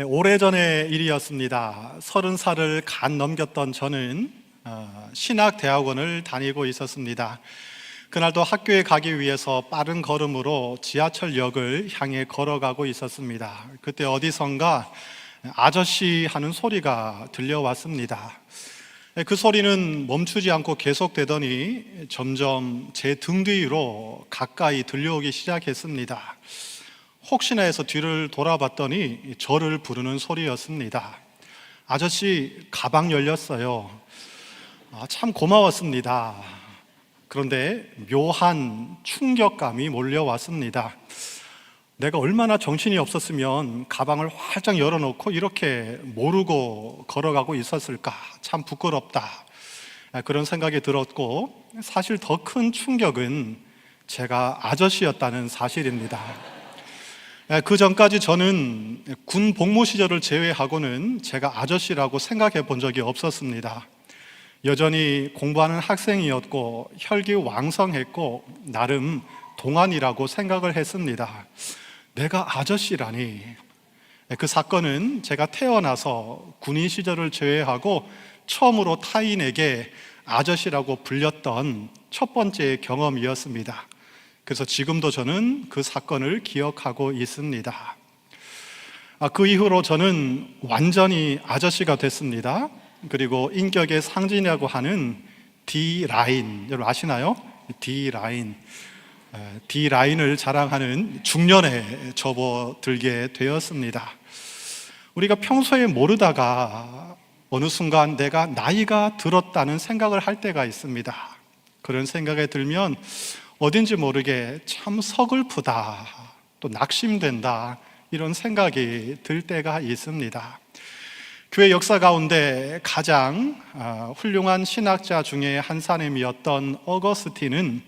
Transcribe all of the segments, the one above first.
오래전의 일이었습니다. 30살을 간 넘겼던 저는 신학대학원을 다니고 있었습니다. 그날도 학교에 가기 위해서 빠른 걸음으로 지하철역을 향해 걸어가고 있었습니다. 그때 어디선가 아저씨 하는 소리가 들려왔습니다. 그 소리는 멈추지 않고 계속되더니 점점 제 등 뒤로 가까이 들려오기 시작했습니다. 혹시나 해서 뒤를 돌아봤더니 저를 부르는 소리였습니다. 아저씨, 가방 열렸어요. 참 고마웠습니다. 그런데 묘한 충격감이 몰려왔습니다. 내가 얼마나 정신이 없었으면 가방을 활짝 열어놓고 이렇게 모르고 걸어가고 있었을까? 참 부끄럽다. 그런 생각이 들었고, 사실 더 큰 충격은 제가 아저씨였다는 사실입니다. 그 전까지 저는 군 복무 시절을 제외하고는 제가 아저씨라고 생각해 본 적이 없었습니다. 여전히 공부하는 학생이었고 혈기왕성했고 나름 동안이라고 생각을 했습니다. 내가 아저씨라니. 그 사건은 제가 태어나서 군인 시절을 제외하고 처음으로 타인에게 아저씨라고 불렸던 첫 번째 경험이었습니다. 그래서 지금도 저는 그 사건을 기억하고 있습니다. 그 이후로 저는 완전히 아저씨가 됐습니다. 그리고 인격의 상징이라고 하는 D라인, 여러분 아시나요? D라인을 자랑하는 중년에 접어들게 되었습니다. 우리가 평소에 모르다가 어느 순간 내가 나이가 들었다는 생각을 할 때가 있습니다. 그런 생각에 들면 어딘지 모르게 참 서글프다, 또 낙심된다, 이런 생각이 들 때가 있습니다. 교회 역사 가운데 가장 훌륭한 신학자 중에 한 사람이었던 어거스틴은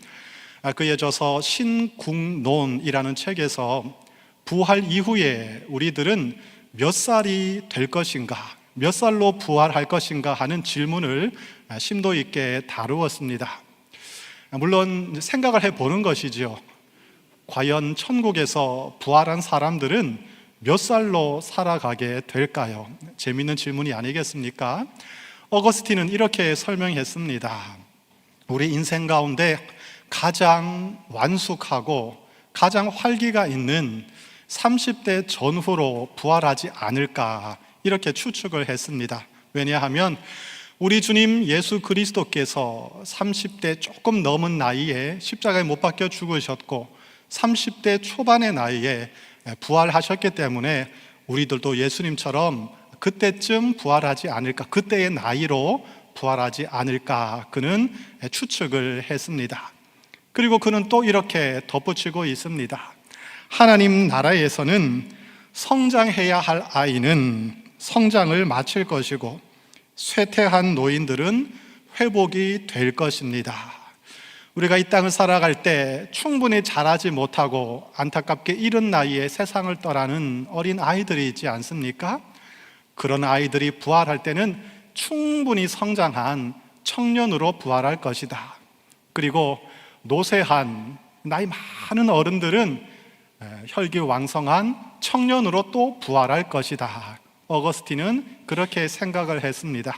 그의 저서 신국론이라는 책에서 부활 이후에 우리들은 몇 살이 될 것인가, 몇 살로 부활할 것인가 하는 질문을 심도 있게 다루었습니다. 물론 생각을 해보는 것이죠. 과연 천국에서 부활한 사람들은 몇 살로 살아가게 될까요? 재미있는 질문이 아니겠습니까? 어거스틴은 이렇게 설명했습니다. 우리 인생 가운데 가장 완숙하고 가장 활기가 있는 30대 전후로 부활하지 않을까, 이렇게 추측을 했습니다. 왜냐하면 우리 주님 예수 그리스도께서 30대 조금 넘은 나이에 십자가에 못 박혀 죽으셨고 30대 초반의 나이에 부활하셨기 때문에 우리들도 예수님처럼 그때쯤 부활하지 않을까, 그때의 나이로 부활하지 않을까, 그는 추측을 했습니다. 그리고 그는 또 이렇게 덧붙이고 있습니다. 하나님 나라에서는 성장해야 할 아이는 성장을 마칠 것이고 쇠퇴한 노인들은 회복이 될 것입니다. 우리가 이 땅을 살아갈 때 충분히 자라지 못하고 안타깝게 이른 나이에 세상을 떠나는 어린 아이들이 있지 않습니까? 그런 아이들이 부활할 때는 충분히 성장한 청년으로 부활할 것이다. 그리고 노쇠한 나이 많은 어른들은 혈기왕성한 청년으로 또 부활할 것이다. 어거스틴은 그렇게 생각을 했습니다.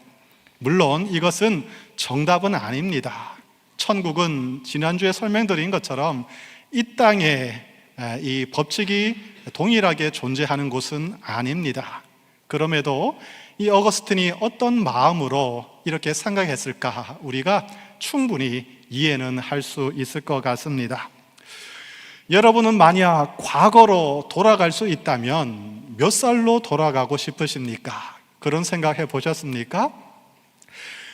물론 이것은 정답은 아닙니다. 천국은 지난주에 설명드린 것처럼 이 땅에 이 법칙이 동일하게 존재하는 곳은 아닙니다. 그럼에도 이 어거스틴이 어떤 마음으로 이렇게 생각했을까, 우리가 충분히 이해는 할 수 있을 것 같습니다. 여러분은 만약 과거로 돌아갈 수 있다면 몇 살로 돌아가고 싶으십니까? 그런 생각해 보셨습니까?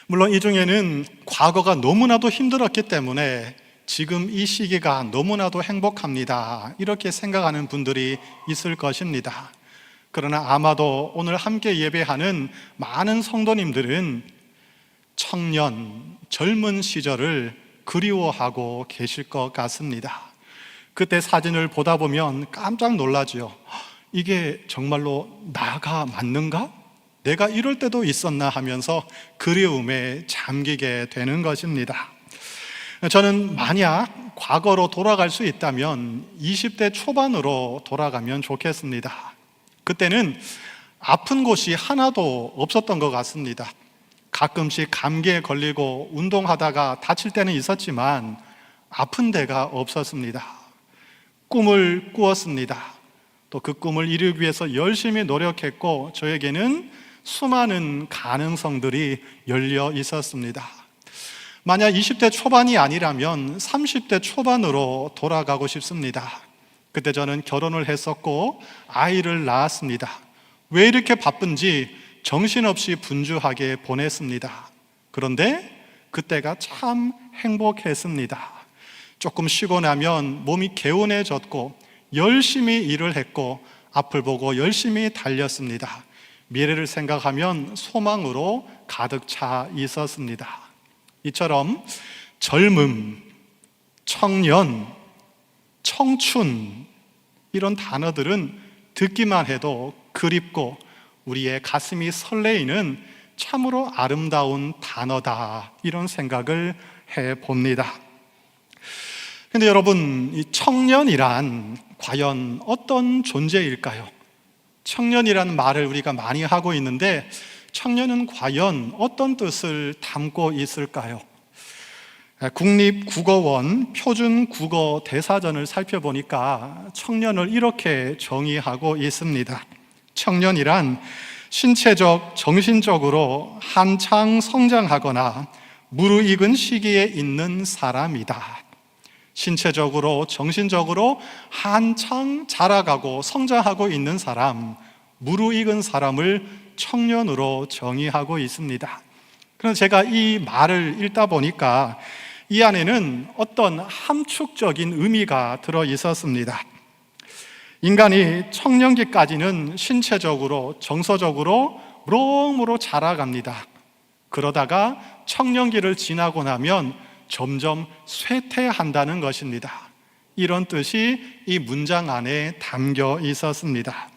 물론 이 중에는 과거가 너무나도 힘들었기 때문에 지금 이 시기가 너무나도 행복합니다, 이렇게 생각하는 분들이 있을 것입니다. 그러나 아마도 오늘 함께 예배하는 많은 성도님들은 청년, 젊은 시절을 그리워하고 계실 것 같습니다. 그때 사진을 보다 보면 깜짝 놀라죠. 이게 정말로 나가 맞는가? 내가 이럴 때도 있었나 하면서 그리움에 잠기게 되는 것입니다. 저는 만약 과거로 돌아갈 수 있다면 20대 초반으로 돌아가면 좋겠습니다. 그때는 아픈 곳이 하나도 없었던 것 같습니다. 가끔씩 감기에 걸리고 운동하다가 다칠 때는 있었지만 아픈 데가 없었습니다. 꿈을 꾸었습니다. 또 그 꿈을 이루기 위해서 열심히 노력했고 저에게는 수많은 가능성들이 열려 있었습니다. 만약 20대 초반이 아니라면 30대 초반으로 돌아가고 싶습니다. 그때 저는 결혼을 했었고 아이를 낳았습니다. 왜 이렇게 바쁜지 정신없이 분주하게 보냈습니다. 그런데 그때가 참 행복했습니다. 조금 쉬고 나면 몸이 개운해졌고 열심히 일을 했고 앞을 보고 열심히 달렸습니다. 미래를 생각하면 소망으로 가득 차 있었습니다. 이처럼 젊음, 청년, 청춘 이런 단어들은 듣기만 해도 그립고 우리의 가슴이 설레이는 참으로 아름다운 단어다 이런 생각을 해봅니다. 근데 여러분, 이 청년이란 과연 어떤 존재일까요? 청년이라는 말을 우리가 많이 하고 있는데 청년은 과연 어떤 뜻을 담고 있을까요? 국립국어원 표준국어 대사전을 살펴보니까 청년을 이렇게 정의하고 있습니다. 청년이란 신체적, 정신적으로 한창 성장하거나 무르익은 시기에 있는 사람이다. 신체적으로, 정신적으로 한창 자라가고 성장하고 있는 사람, 무르익은 사람을 청년으로 정의하고 있습니다. 그래서 제가 이 말을 읽다 보니까 이 안에는 어떤 함축적인 의미가 들어 있었습니다. 인간이 청년기까지는 신체적으로, 정서적으로 무럭무럭 자라갑니다. 그러다가 청년기를 지나고 나면 점점 쇠퇴한다는 것입니다. 이런 뜻이 이 문장 안에 담겨 있었습니다.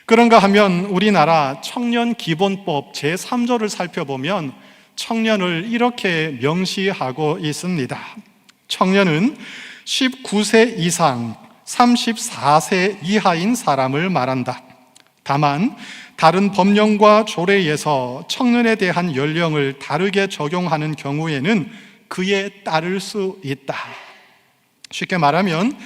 그런가 하면 우리나라 청년기본법 제3조를 살펴보면 청년을 이렇게 명시하고 있습니다. 청년은 19세 이상 34세 이하인 사람을 말한다. 다만 다른 법령과 조례에서 청년에 대한 연령을 다르게 적용하는 경우에는 그에 따를 수 있다. 쉽게 말하면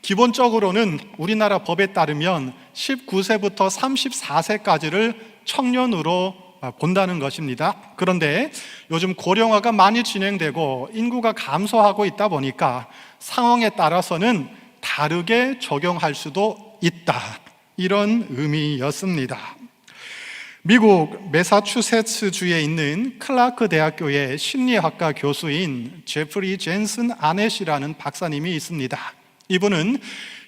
기본적으로는 우리나라 법에 따르면 19세부터 34세까지를 청년으로 본다는 것입니다. 그런데 요즘 고령화가 많이 진행되고 인구가 감소하고 있다 보니까 상황에 따라서는 다르게 적용할 수도 있다. 이런 의미였습니다. 미국 매사추세츠주에 있는 클라크 대학교의 심리학과 교수인 제프리 젠슨 아넷이라는 박사님이 있습니다. 이분은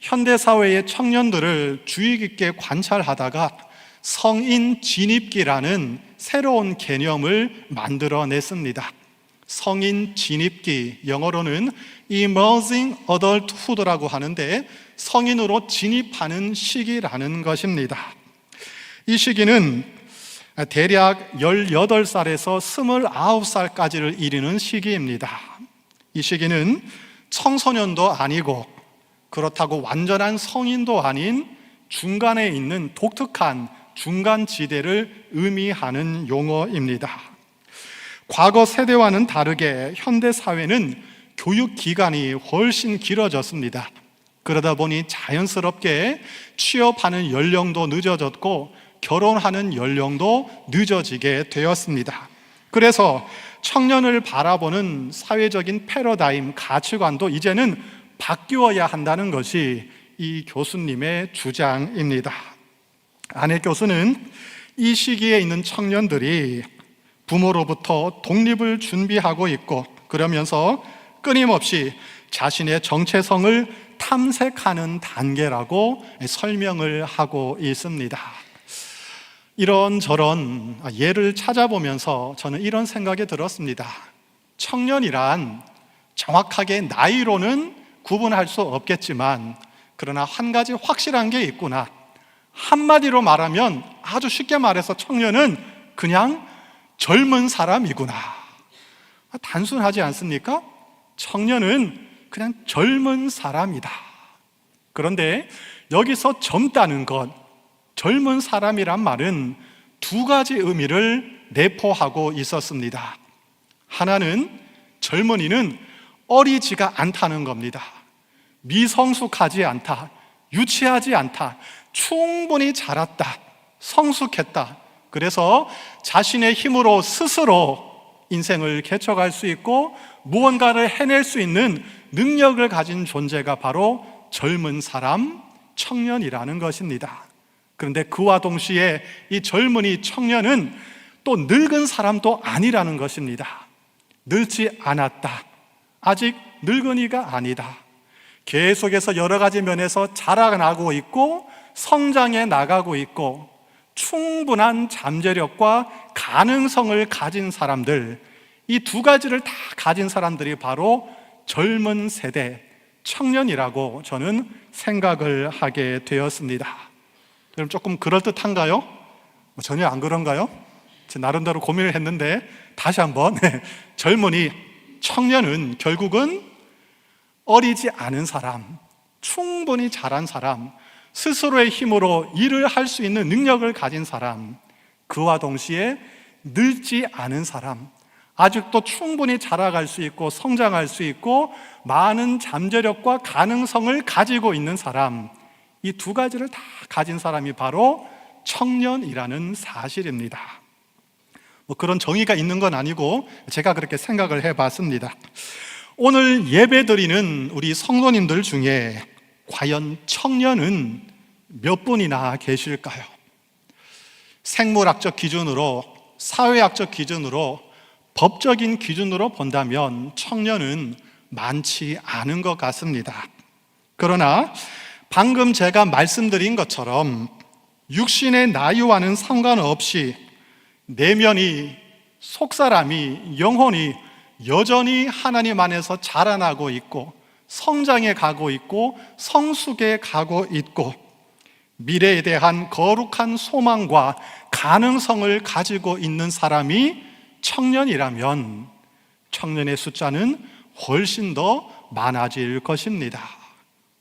현대사회의 청년들을 주의 깊게 관찰하다가 성인 진입기라는 새로운 개념을 만들어냈습니다. 성인 진입기, 영어로는 Emerging Adulthood라고 하는데 성인으로 진입하는 시기라는 것입니다. 이 시기는 대략 18살에서 29살까지를 이르는 시기입니다. 이 시기는 청소년도 아니고 그렇다고 완전한 성인도 아닌 중간에 있는 독특한 중간지대를 의미하는 용어입니다. 과거 세대와는 다르게 현대 사회는 교육 기간이 훨씬 길어졌습니다. 그러다 보니 자연스럽게 취업하는 연령도 늦어졌고 결혼하는 연령도 늦어지게 되었습니다. 그래서 청년을 바라보는 사회적인 패러다임, 가치관도 이제는 바뀌어야 한다는 것이 이 교수님의 주장입니다. 아내 교수는 이 시기에 있는 청년들이 부모로부터 독립을 준비하고 있고 그러면서 끊임없이 자신의 정체성을 탐색하는 단계라고 설명을 하고 있습니다. 이런저런 예를 찾아보면서 저는 이런 생각이 들었습니다. 청년이란 정확하게 나이로는 구분할 수 없겠지만 그러나 한 가지 확실한 게 있구나. 한마디로 말하면 아주 쉽게 말해서 청년은 그냥 젊은 사람이구나. 단순하지 않습니까? 청년은 그냥 젊은 사람이다. 그런데 여기서 젊다는 것, 젊은 사람이란 말은 두 가지 의미를 내포하고 있었습니다. 하나는 젊은이는 어리지가 않다는 겁니다. 미성숙하지 않다, 유치하지 않다, 충분히 자랐다, 성숙했다. 그래서 자신의 힘으로 스스로 인생을 개척할 수 있고 무언가를 해낼 수 있는 능력을 가진 존재가 바로 젊은 사람, 청년이라는 것입니다. 그런데 그와 동시에 이 젊은이 청년은 또 늙은 사람도 아니라는 것입니다. 늙지 않았다, 아직 늙은이가 아니다. 계속해서 여러 가지 면에서 자라나고 있고 성장해 나가고 있고 충분한 잠재력과 가능성을 가진 사람들, 이 두 가지를 다 가진 사람들이 바로 젊은 세대, 청년이라고 저는 생각을 하게 되었습니다. 여러분, 조금 그럴듯한가요? 전혀 안 그런가요? 제 나름대로 고민을 했는데 다시 한번 젊은이, 청년은 결국은 어리지 않은 사람, 충분히 자란 사람, 스스로의 힘으로 일을 할 수 있는 능력을 가진 사람, 그와 동시에 늙지 않은 사람, 아직도 충분히 자라갈 수 있고 성장할 수 있고 많은 잠재력과 가능성을 가지고 있는 사람, 이 두 가지를 다 가진 사람이 바로 청년이라는 사실입니다. 그런 정의가 있는 건 아니고 제가 그렇게 생각을 해봤습니다. 오늘 예배드리는 우리 성도님들 중에 과연 청년은 몇 분이나 계실까요? 생물학적 기준으로, 사회학적 기준으로, 법적인 기준으로 본다면 청년은 많지 않은 것 같습니다. 그러나 방금 제가 말씀드린 것처럼 육신의 나이와는 상관없이 내면이, 속사람이, 영혼이 여전히 하나님 안에서 자라나고 있고 성장해 가고 있고 성숙해 가고 있고 미래에 대한 거룩한 소망과 가능성을 가지고 있는 사람이 청년이라면 청년의 숫자는 훨씬 더 많아질 것입니다.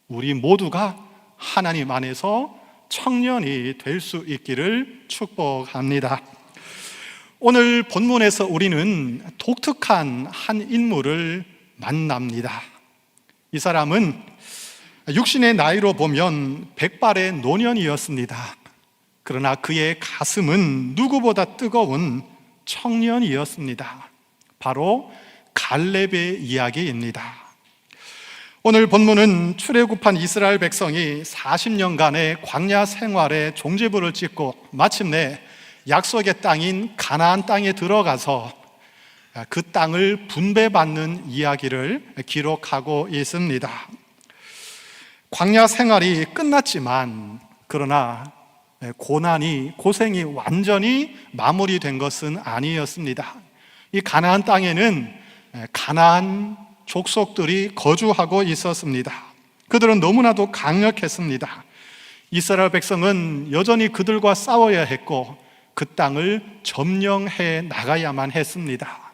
우리 모두가 하나님 안에서 청년이 될 수 있기를 축복합니다. 오늘 본문에서 우리는 독특한 한 인물을 만납니다. 이 사람은 육신의 나이로 보면 백발의 노년이었습니다. 그러나 그의 가슴은 누구보다 뜨거운 청년이었습니다. 바로 갈렙의 이야기입니다. 오늘 본문은 출애굽한 이스라엘 백성이 40년간의 광야 생활에 종지부를 찍고 마침내 약속의 땅인 가나안 땅에 들어가서 그 땅을 분배받는 이야기를 기록하고 있습니다. 광야 생활이 끝났지만 그러나 고생이 완전히 마무리된 것은 아니었습니다. 이 가나안 땅에는 가나안 족속들이 거주하고 있었습니다. 그들은 너무나도 강력했습니다. 이스라엘 백성은 여전히 그들과 싸워야 했고 그 땅을 점령해 나가야만 했습니다.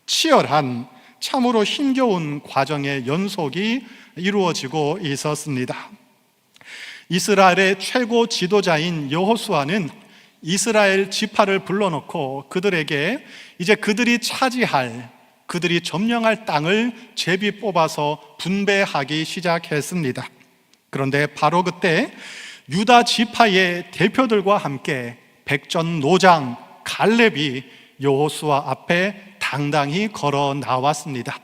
치열한, 참으로 힘겨운 과정의 연속이 이루어지고 있었습니다. 이스라엘의 최고 지도자인 여호수아는 이스라엘 지파를 불러놓고 그들에게 이제 그들이 차지할, 그들이 점령할 땅을 제비 뽑아서 분배하기 시작했습니다. 그런데 바로 그때 유다 지파의 대표들과 함께 백전노장 갈렙이 여호수아 앞에 당당히 걸어 나왔습니다.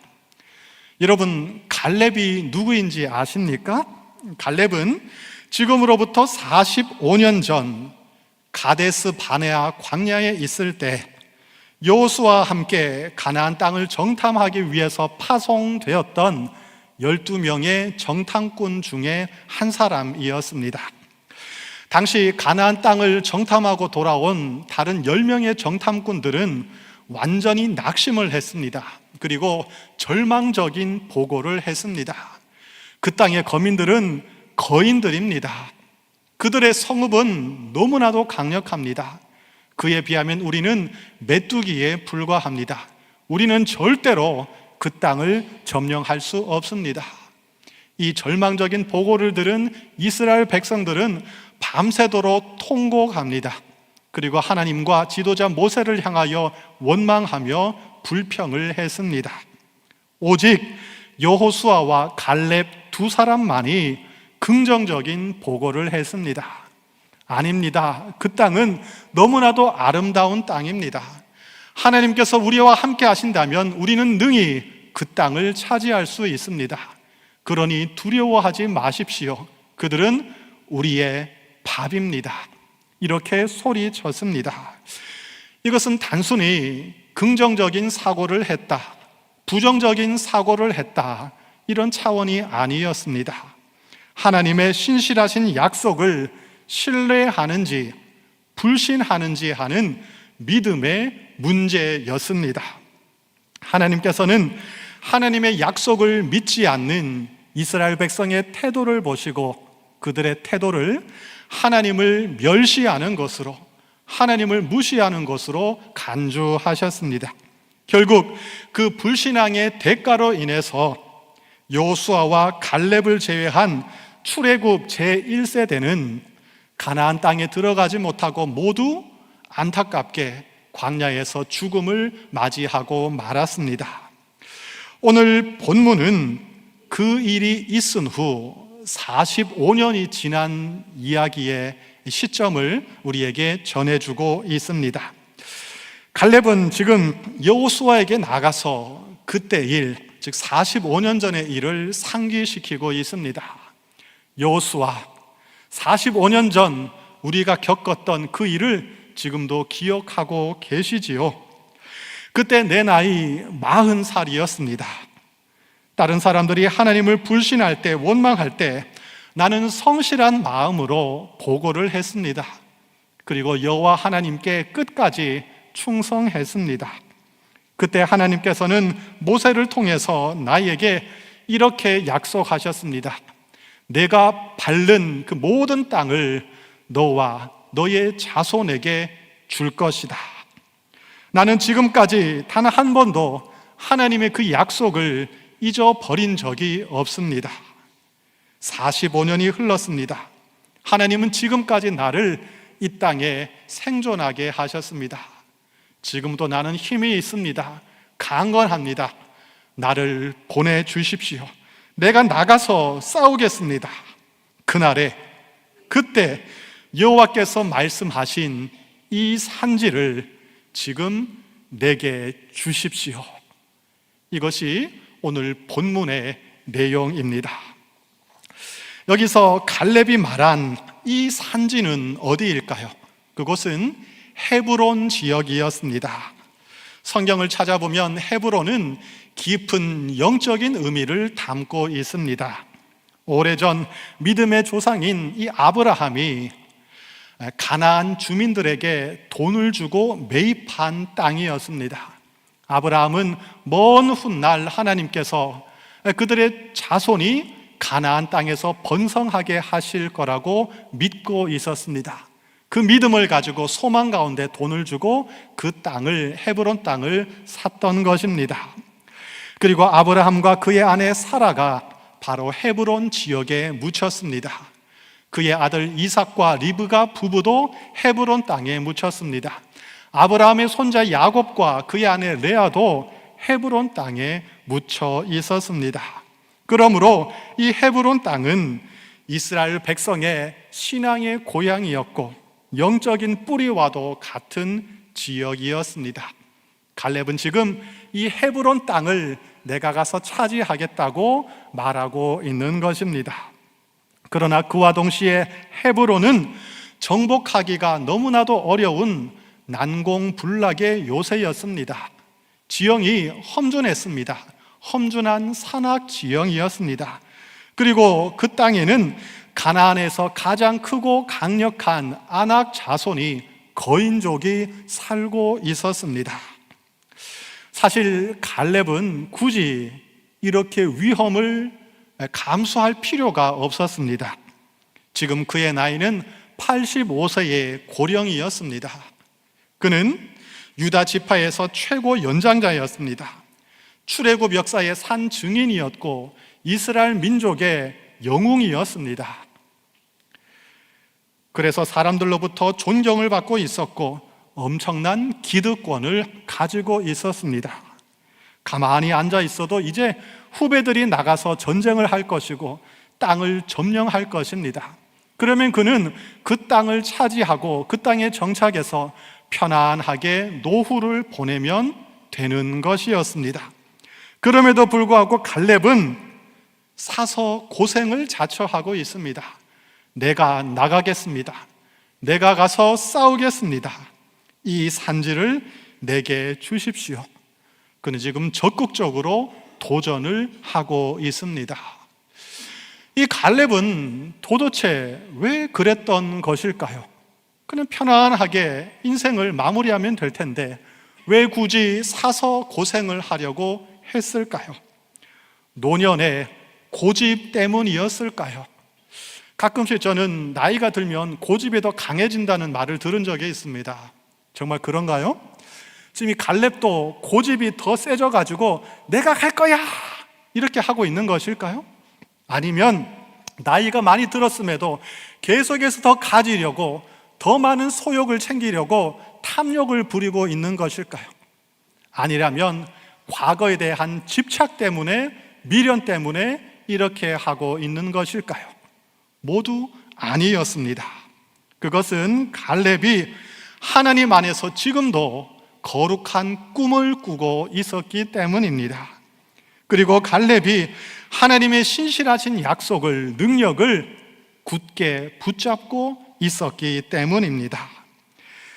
여러분, 갈렙이 누구인지 아십니까? 갈렙은 지금으로부터 45년 전 가데스 바네아 광야에 있을 때 여호수아와 함께 가나안 땅을 정탐하기 위해서 파송되었던 12명의 정탐꾼 중에 한 사람이었습니다. 당시 가나안 땅을 정탐하고 돌아온 다른 10명의 정탐꾼들은 완전히 낙심을 했습니다. 그리고 절망적인 보고를 했습니다. 그 땅의 거민들은 거인들입니다. 그들의 성읍은 너무나도 강력합니다. 그에 비하면 우리는 메뚜기에 불과합니다. 우리는 절대로 그 땅을 점령할 수 없습니다. 이 절망적인 보고를 들은 이스라엘 백성들은 밤새도록 통곡합니다. 그리고 하나님과 지도자 모세를 향하여 원망하며 불평을 했습니다. 오직 여호수아와 갈렙 두 사람만이 긍정적인 보고를 했습니다. 아닙니다. 그 땅은 너무나도 아름다운 땅입니다. 하나님께서 우리와 함께 하신다면 우리는 능히 그 땅을 차지할 수 있습니다. 그러니 두려워하지 마십시오. 그들은 우리의 밥입니다. 이렇게 소리쳤습니다. 이것은 단순히 긍정적인 사고를 했다, 부정적인 사고를 했다, 이런 차원이 아니었습니다. 하나님의 신실하신 약속을 신뢰하는지 불신하는지 하는 믿음의 문제였습니다. 하나님께서는 하나님의 약속을 믿지 않는 이스라엘 백성의 태도를 보시고 그들의 태도를 하나님을 멸시하는 것으로, 하나님을 무시하는 것으로 간주하셨습니다. 결국 그 불신앙의 대가로 인해서 여호수아와 갈렙을 제외한 출애굽 제1세대는 가나안 땅에 들어가지 못하고 모두 안타깝게 광야에서 죽음을 맞이하고 말았습니다. 오늘 본문은 그 일이 있은 후 45년이 지난 이야기의 시점을 우리에게 전해주고 있습니다. 갈렙은 지금 여호수아에게 나가서 그때 일, 즉 45년 전의 일을 상기시키고 있습니다. 여호수아, 45년 전 우리가 겪었던 그 일을 지금도 기억하고 계시지요? 그때 내 나이 40살이었습니다. 다른 사람들이 하나님을 불신할 때, 원망할 때 나는 성실한 마음으로 보고를 했습니다. 그리고 여호와 하나님께 끝까지 충성했습니다. 그때 하나님께서는 모세를 통해서 나에게 이렇게 약속하셨습니다. 내가 밟는 그 모든 땅을 너와 너의 자손에게 줄 것이다. 나는 지금까지 단 한 번도 하나님의 그 약속을 잊어버린 적이 없습니다. 45년이 흘렀습니다. 하나님은 지금까지 나를 이 땅에 생존하게 하셨습니다. 지금도 나는 힘이 있습니다. 강건합니다. 나를 보내주십시오. 내가 나가서 싸우겠습니다. 그날에, 그때 여호와께서 말씀하신 이 산지를 지금 내게 주십시오. 이것이 오늘 본문의 내용입니다. 여기서 갈렙이 말한 이 산지는 어디일까요? 그곳은 헤브론 지역이었습니다. 성경을 찾아보면 헤브론은 깊은 영적인 의미를 담고 있습니다. 오래전 믿음의 조상인 이 아브라함이 가나안 주민들에게 돈을 주고 매입한 땅이었습니다. 아브라함은 먼 훗날 하나님께서 그들의 자손이 가나안 땅에서 번성하게 하실 거라고 믿고 있었습니다. 그 믿음을 가지고 소망 가운데 돈을 주고 그 땅을, 헤브론 땅을 샀던 것입니다. 그리고 아브라함과 그의 아내 사라가 바로 헤브론 지역에 묻혔습니다. 그의 아들 이삭과 리브가 부부도 헤브론 땅에 묻혔습니다. 아브라함의 손자 야곱과 그의 아내 레아도 헤브론 땅에 묻혀 있었습니다. 그러므로 이 헤브론 땅은 이스라엘 백성의 신앙의 고향이었고 영적인 뿌리와도 같은 지역이었습니다. 갈렙은 지금 이 헤브론 땅을 내가 가서 차지하겠다고 말하고 있는 것입니다. 그러나 그와 동시에 헤브론은 정복하기가 너무나도 어려운 난공불락의 요새였습니다. 지형이 험준했습니다. 험준한 산악 지형이었습니다. 그리고 그 땅에는 가나안에서 가장 크고 강력한 아낙 자손이 거인족이 살고 있었습니다. 사실 갈렙은 굳이 이렇게 위험을 감수할 필요가 없었습니다. 지금 그의 나이는 85세의 고령이었습니다. 그는 유다 지파에서 최고 연장자였습니다. 출애굽 역사의 산 증인이었고 이스라엘 민족의 영웅이었습니다. 그래서 사람들로부터 존경을 받고 있었고 엄청난 기득권을 가지고 있었습니다. 가만히 앉아 있어도 이제 후배들이 나가서 전쟁을 할 것이고 땅을 점령할 것입니다. 그러면 그는 그 땅을 차지하고 그 땅에 정착해서 편안하게 노후를 보내면 되는 것이었습니다. 그럼에도 불구하고 갈렙은 사서 고생을 자처하고 있습니다. 내가 나가겠습니다. 내가 가서 싸우겠습니다. 이 산지를 내게 주십시오. 그는 지금 적극적으로 도전을 하고 있습니다. 이 갈렙은 도대체 왜 그랬던 것일까요? 그는 편안하게 인생을 마무리하면 될 텐데 왜 굳이 사서 고생을 하려고 했을까요? 노년의 고집 때문이었을까요? 가끔씩 저는 나이가 들면 고집이 더 강해진다는 말을 들은 적이 있습니다. 정말 그런가요? 지금 이 갈렙도 고집이 더 세져가지고 내가 갈 거야 이렇게 하고 있는 것일까요? 아니면 나이가 많이 들었음에도 계속해서 더 가지려고 더 많은 소욕을 챙기려고 탐욕을 부리고 있는 것일까요? 아니라면 과거에 대한 집착 때문에, 미련 때문에 이렇게 하고 있는 것일까요? 모두 아니었습니다. 그것은 갈렙이 하나님 안에서 지금도 거룩한 꿈을 꾸고 있었기 때문입니다. 그리고 갈렙이 하나님의 신실하신 약속을, 능력을 굳게 붙잡고 있었기 때문입니다.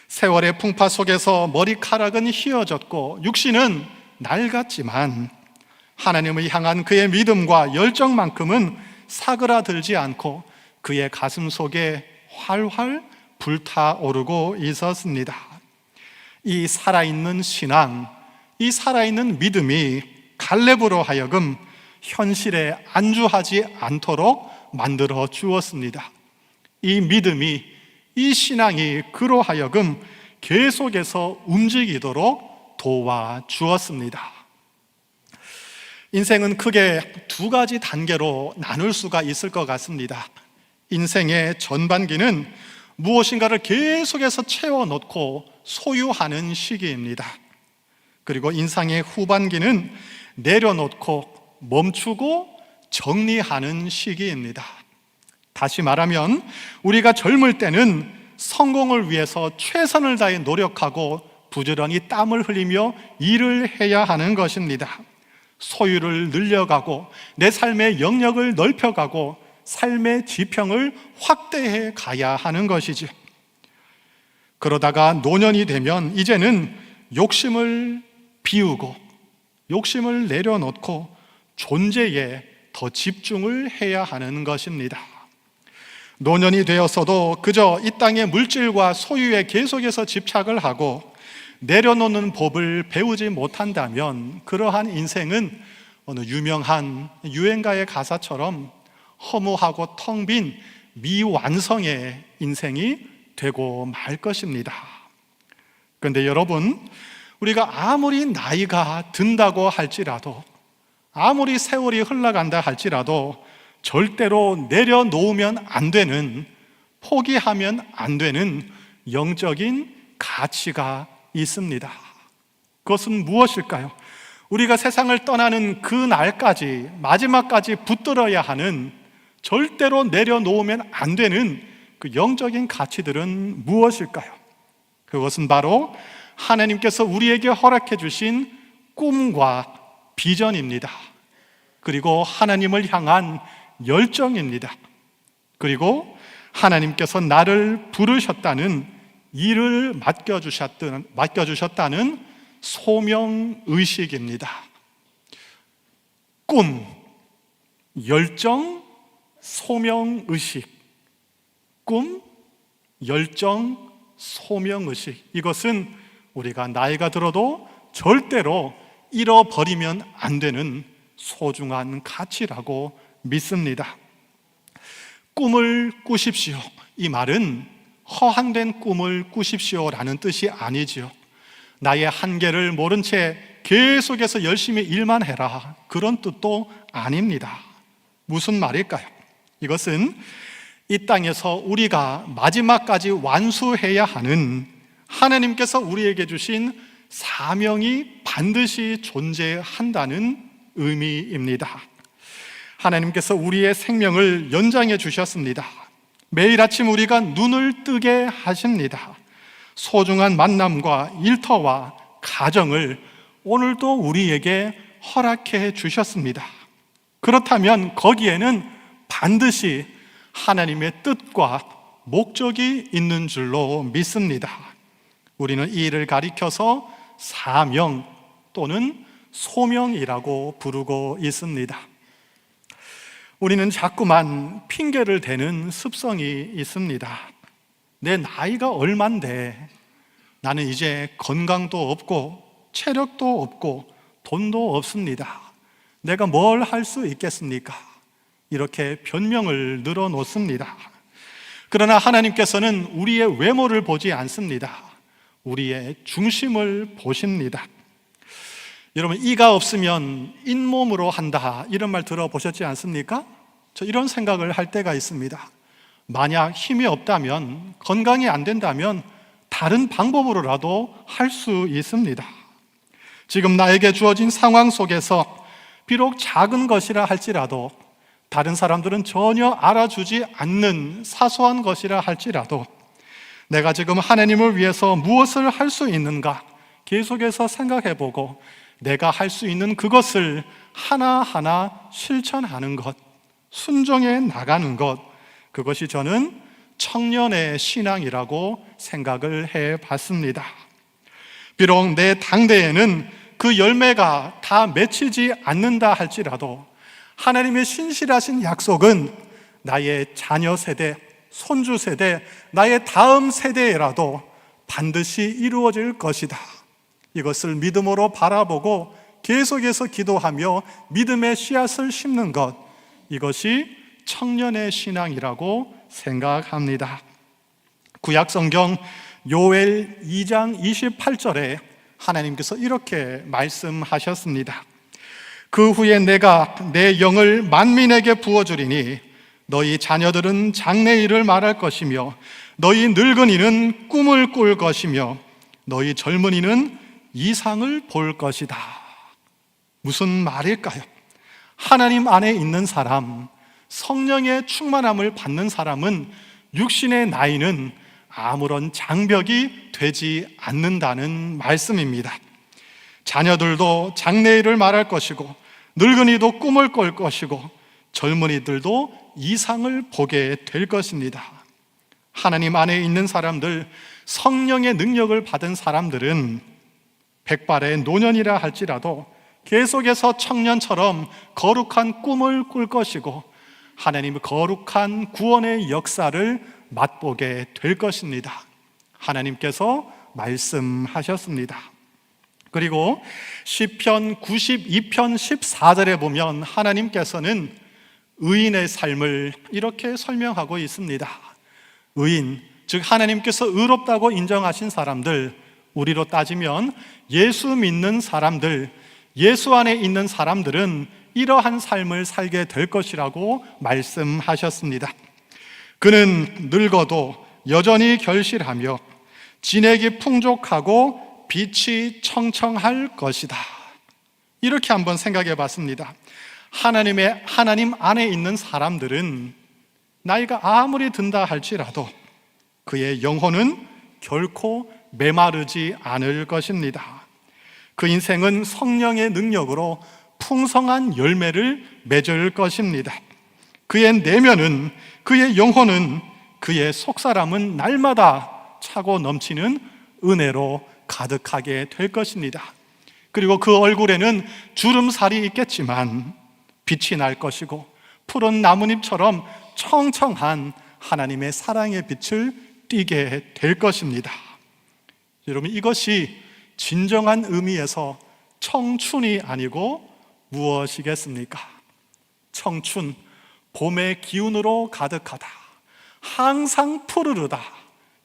세월의 풍파 속에서 머리카락은 휘어졌고 육신은 낡았지만 하나님을 향한 그의 믿음과 열정만큼은 사그라들지 않고 그의 가슴 속에 활활 불타오르고 있었습니다. 이 살아있는 신앙, 이 살아있는 믿음이 갈렙으로 하여금 현실에 안주하지 않도록 만들어 주었습니다. 이 믿음이, 이 신앙이 그로 하여금 계속해서 움직이도록 도와주었습니다. 인생은 크게 두 가지 단계로 나눌 수가 있을 것 같습니다. 인생의 전반기는 무엇인가를 계속해서 채워넣고 소유하는 시기입니다. 그리고 인생의 후반기는 내려놓고 멈추고 정리하는 시기입니다. 다시 말하면 우리가 젊을 때는 성공을 위해서 최선을 다해 노력하고 부지런히 땀을 흘리며 일을 해야 하는 것입니다. 소유를 늘려가고 내 삶의 영역을 넓혀가고 삶의 지평을 확대해 가야 하는 것이죠. 그러다가 노년이 되면 이제는 욕심을 비우고 욕심을 내려놓고 존재에 더 집중을 해야 하는 것입니다. 노년이 되었어도 그저 이 땅의 물질과 소유에 계속해서 집착을 하고 내려놓는 법을 배우지 못한다면 그러한 인생은 어느 유명한 유행가의 가사처럼 허무하고 텅 빈 미완성의 인생이 되고 말 것입니다. 그런데 여러분, 우리가 아무리 나이가 든다고 할지라도, 아무리 세월이 흘러간다 할지라도 절대로 내려놓으면 안 되는, 포기하면 안 되는 영적인 가치가 있습니다. 그것은 무엇일까요? 우리가 세상을 떠나는 그 날까지, 마지막까지 붙들어야 하는, 절대로 내려놓으면 안 되는 그 영적인 가치들은 무엇일까요? 그것은 바로 하나님께서 우리에게 허락해 주신 꿈과 비전입니다. 그리고 하나님을 향한 열정입니다. 그리고 하나님께서 나를 부르셨다는, 일을 맡겨주셨다는 소명의식입니다. 꿈, 열정, 소명의식. 꿈, 열정, 소명의식. 이것은 우리가 나이가 들어도 절대로 잃어버리면 안 되는 소중한 가치라고 믿습니다. 꿈을 꾸십시오. 이 말은 허황된 꿈을 꾸십시오라는 뜻이 아니지요. 나의 한계를 모른 채 계속해서 열심히 일만 해라, 그런 뜻도 아닙니다. 무슨 말일까요? 이것은 이 땅에서 우리가 마지막까지 완수해야 하는 하나님께서 우리에게 주신 사명이 반드시 존재한다는 의미입니다. 하나님께서 우리의 생명을 연장해 주셨습니다. 매일 아침 우리가 눈을 뜨게 하십니다. 소중한 만남과 일터와 가정을 오늘도 우리에게 허락해 주셨습니다. 그렇다면 거기에는 반드시 하나님의 뜻과 목적이 있는 줄로 믿습니다. 우리는 이 일을 가리켜서 사명 또는 소명이라고 부르고 있습니다. 우리는 자꾸만 핑계를 대는 습성이 있습니다. 내 나이가 얼만데 나는 이제 건강도 없고 체력도 없고 돈도 없습니다. 내가 뭘 할 수 있겠습니까? 이렇게 변명을 늘어놓습니다. 그러나 하나님께서는 우리의 외모를 보지 않습니다. 우리의 중심을 보십니다. 여러분, 이가 없으면 잇몸으로 한다, 이런 말 들어보셨지 않습니까? 저 이런 생각을 할 때가 있습니다. 만약 힘이 없다면, 건강이 안 된다면 다른 방법으로라도 할 수 있습니다. 지금 나에게 주어진 상황 속에서 비록 작은 것이라 할지라도, 다른 사람들은 전혀 알아주지 않는 사소한 것이라 할지라도 내가 지금 하나님을 위해서 무엇을 할 수 있는가 계속해서 생각해보고 내가 할 수 있는 그것을 하나하나 실천하는 것, 순종해 나가는 것, 그것이 저는 청년의 신앙이라고 생각을 해봤습니다. 비록 내 당대에는 그 열매가 다 맺히지 않는다 할지라도 하나님의 신실하신 약속은 나의 자녀 세대, 손주 세대, 나의 다음 세대에라도 반드시 이루어질 것이다. 이것을 믿음으로 바라보고 계속해서 기도하며 믿음의 씨앗을 심는 것, 이것이 청년의 신앙이라고 생각합니다. 구약성경 요엘 2장 28절에 하나님께서 이렇게 말씀하셨습니다. 그 후에 내가 내 영을 만민에게 부어주리니 너희 자녀들은 장래일을 말할 것이며 너희 늙은이는 꿈을 꿀 것이며 너희 젊은이는 이상을 볼 것이다. 무슨 말일까요? 하나님 안에 있는 사람, 성령의 충만함을 받는 사람은 육신의 나이는 아무런 장벽이 되지 않는다는 말씀입니다. 자녀들도 장래일을 말할 것이고 늙은이도 꿈을 꿀 것이고 젊은이들도 이상을 보게 될 것입니다. 하나님 안에 있는 사람들, 성령의 능력을 받은 사람들은 백발의 노년이라 할지라도 계속해서 청년처럼 거룩한 꿈을 꿀 것이고 하나님의 거룩한 구원의 역사를 맛보게 될 것입니다. 하나님께서 말씀하셨습니다. 그리고 시편 92편 14절에 보면 하나님께서는 의인의 삶을 이렇게 설명하고 있습니다. 의인, 즉 하나님께서 의롭다고 인정하신 사람들, 우리로 따지면 예수 믿는 사람들, 예수 안에 있는 사람들은 이러한 삶을 살게 될 것이라고 말씀하셨습니다. 그는 늙어도 여전히 결실하며 진액이 풍족하고 빛이 청청할 것이다. 이렇게 한번 생각해 봤습니다. 하나님 안에 있는 사람들은 나이가 아무리 든다 할지라도 그의 영혼은 결코 메마르지 않을 것입니다. 그 인생은 성령의 능력으로 풍성한 열매를 맺을 것입니다. 그의 내면은, 그의 영혼은, 그의 속사람은 날마다 차고 넘치는 은혜로 가득하게 될 것입니다. 그리고 그 얼굴에는 주름살이 있겠지만 빛이 날 것이고 푸른 나뭇잎처럼 청청한 하나님의 사랑의 빛을 띠게 될 것입니다. 여러분, 이것이 진정한 의미에서 청춘이 아니고 무엇이겠습니까? 청춘, 봄의 기운으로 가득하다, 항상 푸르르다,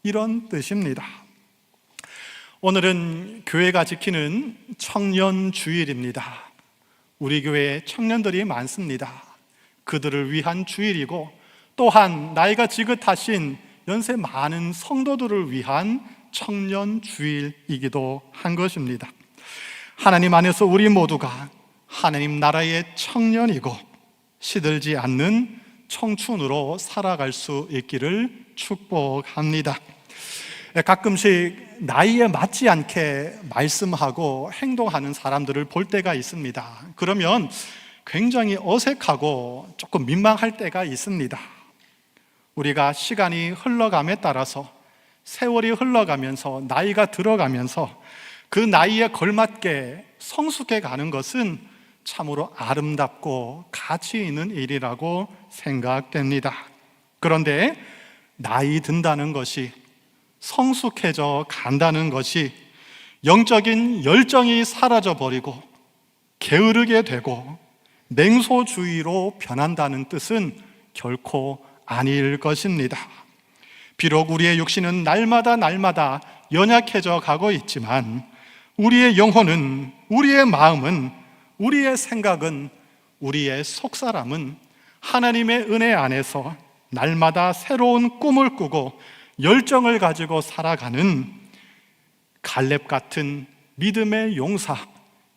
이런 뜻입니다. 오늘은 교회가 지키는 청년 주일입니다. 우리 교회에 청년들이 많습니다. 그들을 위한 주일이고 또한 나이가 지긋하신 연세 많은 성도들을 위한 청년 주일이기도 한 것입니다. 하나님 안에서 우리 모두가 하나님 나라의 청년이고 시들지 않는 청춘으로 살아갈 수 있기를 축복합니다. 가끔씩 나이에 맞지 않게 말씀하고 행동하는 사람들을 볼 때가 있습니다. 그러면 굉장히 어색하고 조금 민망할 때가 있습니다. 우리가 시간이 흘러감에 따라서, 세월이 흘러가면서, 나이가 들어가면서 그 나이에 걸맞게 성숙해 가는 것은 참으로 아름답고 가치 있는 일이라고 생각됩니다. 그런데 나이 든다는 것이, 성숙해져 간다는 것이 영적인 열정이 사라져 버리고 게으르게 되고 냉소주의로 변한다는 뜻은 결코 아닐 것입니다. 비록 우리의 육신은 날마다 연약해져 가고 있지만 우리의 영혼은, 우리의 마음은, 우리의 생각은, 우리의 속사람은 하나님의 은혜 안에서 날마다 새로운 꿈을 꾸고 열정을 가지고 살아가는 갈렙 같은 믿음의 용사,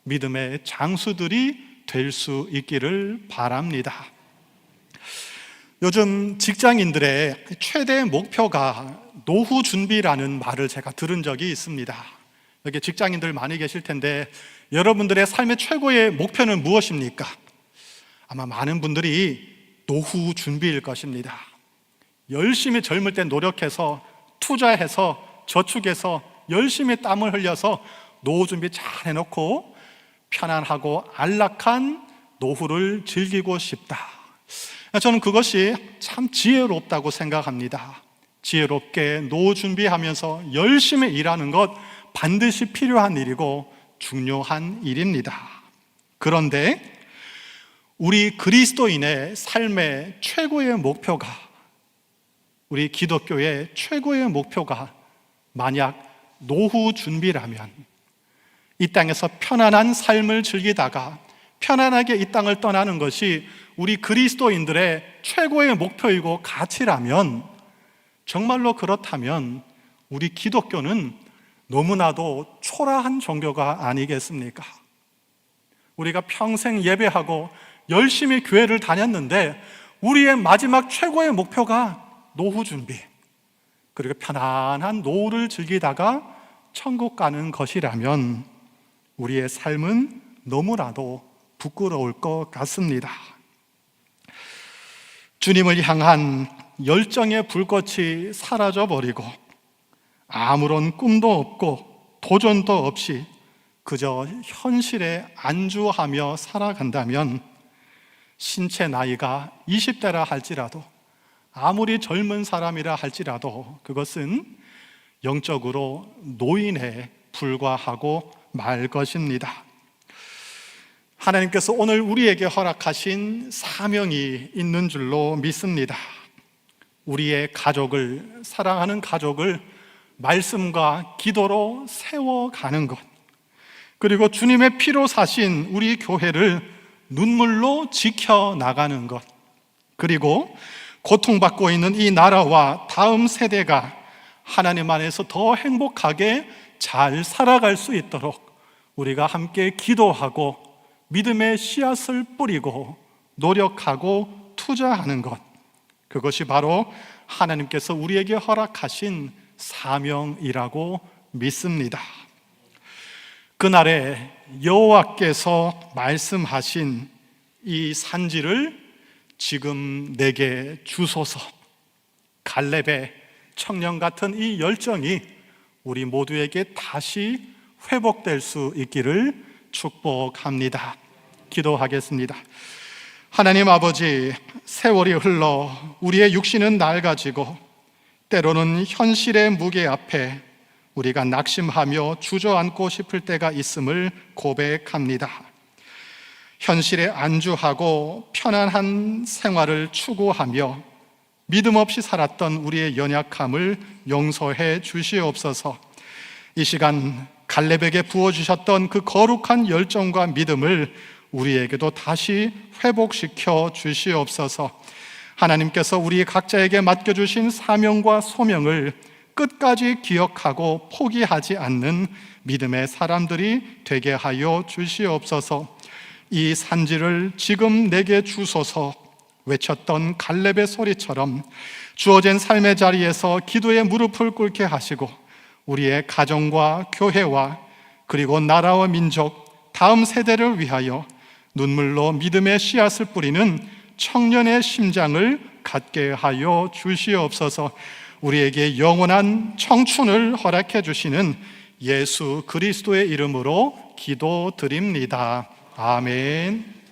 믿음의 장수들이 될 수 있기를 바랍니다. 요즘 직장인들의 최대 목표가 노후 준비라는 말을 제가 들은 적이 있습니다. 여기 직장인들 많이 계실 텐데 여러분들의 삶의 최고의 목표는 무엇입니까? 아마 많은 분들이 노후 준비일 것입니다. 열심히 젊을 때 노력해서 투자해서 저축해서 열심히 땀을 흘려서 노후 준비 잘 해놓고 편안하고 안락한 노후를 즐기고 싶다. 저는 그것이 참 지혜롭다고 생각합니다. 지혜롭게 노후 준비하면서 열심히 일하는 것 반드시 필요한 일이고 중요한 일입니다. 그런데 우리 그리스도인의 삶의 최고의 목표가, 우리 기독교의 최고의 목표가 만약 노후 준비라면, 이 땅에서 편안한 삶을 즐기다가 편안하게 이 땅을 떠나는 것이 우리 그리스도인들의 최고의 목표이고 가치라면, 정말로 그렇다면 우리 기독교는 너무나도 초라한 종교가 아니겠습니까? 우리가 평생 예배하고 열심히 교회를 다녔는데 우리의 마지막 최고의 목표가 노후 준비, 그리고 편안한 노후를 즐기다가 천국 가는 것이라면 우리의 삶은 너무나도 부끄러울 것 같습니다. 주님을 향한 열정의 불꽃이 사라져버리고 아무런 꿈도 없고 도전도 없이 그저 현실에 안주하며 살아간다면 신체 나이가 20대라 할지라도, 아무리 젊은 사람이라 할지라도 그것은 영적으로 노인에 불과하고 말 것입니다. 하나님께서 오늘 우리에게 허락하신 사명이 있는 줄로 믿습니다. 우리의 가족을, 사랑하는 가족을 말씀과 기도로 세워가는 것, 그리고 주님의 피로 사신 우리 교회를 눈물로 지켜나가는 것, 그리고 고통받고 있는 이 나라와 다음 세대가 하나님 안에서 더 행복하게 잘 살아갈 수 있도록 우리가 함께 기도하고 믿음의 씨앗을 뿌리고 노력하고 투자하는 것, 그것이 바로 하나님께서 우리에게 허락하신 사명이라고 믿습니다. 그날에 여호와께서 말씀하신 이 산지를 지금 내게 주소서, 갈렙의 청년 같은 이 열정이 우리 모두에게 다시 회복될 수 있기를 축복합니다. 기도하겠습니다. 하나님 아버지, 세월이 흘러 우리의 육신은 낡아지고 때로는 현실의 무게 앞에 우리가 낙심하며 주저앉고 싶을 때가 있음을 고백합니다. 현실에 안주하고 편안한 생활을 추구하며 믿음 없이 살았던 우리의 연약함을 용서해 주시옵소서. 이 시간 갈렙에게 부어주셨던 그 거룩한 열정과 믿음을 우리에게도 다시 회복시켜 주시옵소서. 하나님께서 우리 각자에게 맡겨주신 사명과 소명을 끝까지 기억하고 포기하지 않는 믿음의 사람들이 되게 하여 주시옵소서. 이 산지를 지금 내게 주소서 외쳤던 갈렙의 소리처럼 주어진 삶의 자리에서 기도의 무릎을 꿇게 하시고 우리의 가정과 교회와 그리고 나라와 민족, 다음 세대를 위하여 눈물로 믿음의 씨앗을 뿌리는 청년의 심장을 갖게 하여 주시옵소서. 우리에게 영원한 청춘을 허락해 주시는 예수 그리스도의 이름으로 기도드립니다. 아멘.